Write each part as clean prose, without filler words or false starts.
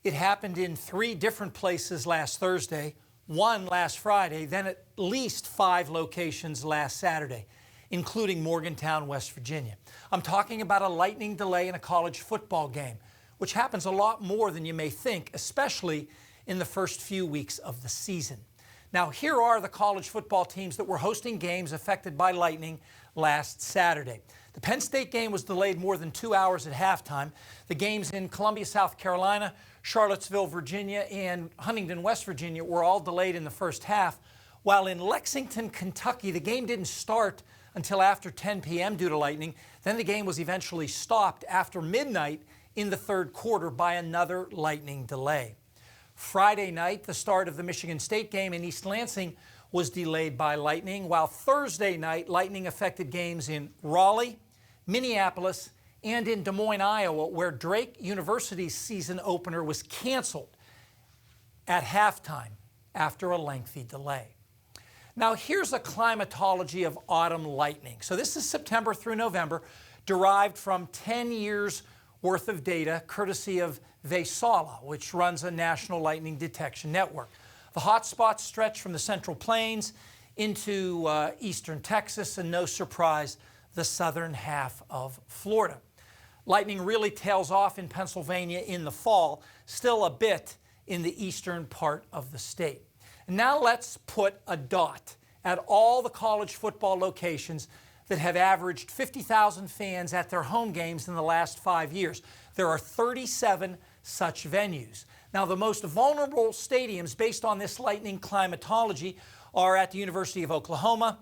It happened in 3 different places last Thursday, 1 last Friday, then at least 5 locations last Saturday, including Morgantown, West Virginia. I'm talking about a lightning delay in a college football game, which happens a lot more than you may think, especially in the first few weeks of the season. Now, here are the college football teams that were hosting games affected by lightning last Saturday. The Penn State game was delayed more than 2 hours at halftime. The games in Columbia, South Carolina, Charlottesville, Virginia, and Huntington, West Virginia were all delayed in the first half, while in Lexington, Kentucky, the game didn't start until after 10 p.m. due to lightning. Then the game was eventually stopped after midnight in the third quarter by another lightning delay. Friday night, the start of the Michigan State game in East Lansing was delayed by lightning, while Thursday night, lightning affected games in Raleigh, Minneapolis, and in Des Moines, Iowa, where Drake University's season opener was canceled at halftime after a lengthy delay. Now, here's a climatology of autumn lightning. So this is September through November, derived from 10 years worth of data, courtesy of WxYz, which runs a national lightning detection network. The hot spots stretch from the Central Plains into eastern Texas, and no surprise, the southern half of Florida. Lightning really tails off in Pennsylvania in the fall, still a bit in the eastern part of the state. And now let's put a dot at all the college football locations that have averaged 50,000 fans at their home games in the last 5 years. There are 37 such venues. Now, the most vulnerable stadiums based on this lightning climatology are at the University of Oklahoma,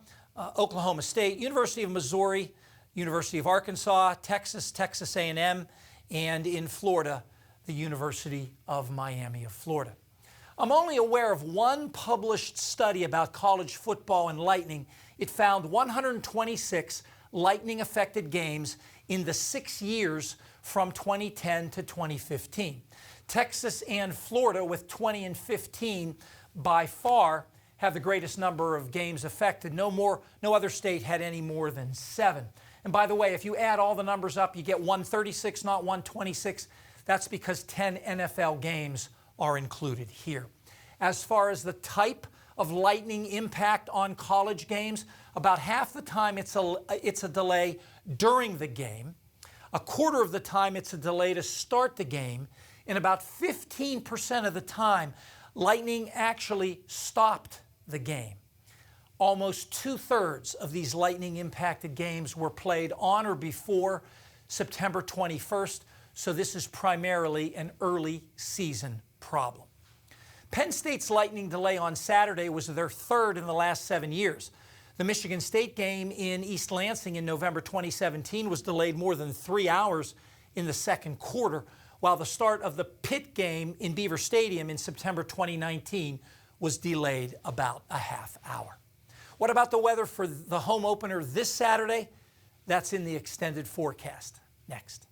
Oklahoma State, University of Missouri, University of Arkansas, Texas, Texas A&M, and in Florida, the University of Miami of Florida. I'm only aware of one published study about college football and lightning. It found 126 lightning-affected games in the 6 years from 2010 to 2015. Texas and Florida, with 20 and 15, by far have the greatest number of games affected. No other state had any more than 7. And by the way, if you add all the numbers up, you get 136, not 126. That's because 10 NFL games are included here. As far as the type of lightning impact on college games, about half the time it's a delay during the game. A quarter of the time it's a delay to start the game. And about 15% of the time, lightning actually stopped the game. Almost 2/3 of these lightning-impacted games were played on or before September 21st, so this is primarily an early season problem. Penn State's lightning delay on Saturday was their 3rd in the last 7 years. The Michigan State game in East Lansing in November 2017 was delayed more than 3 hours in the second quarter, while the start of the Pitt game in Beaver Stadium in September 2019 was delayed about a half hour. What about the weather for the home opener this Saturday? That's in the extended forecast. Next.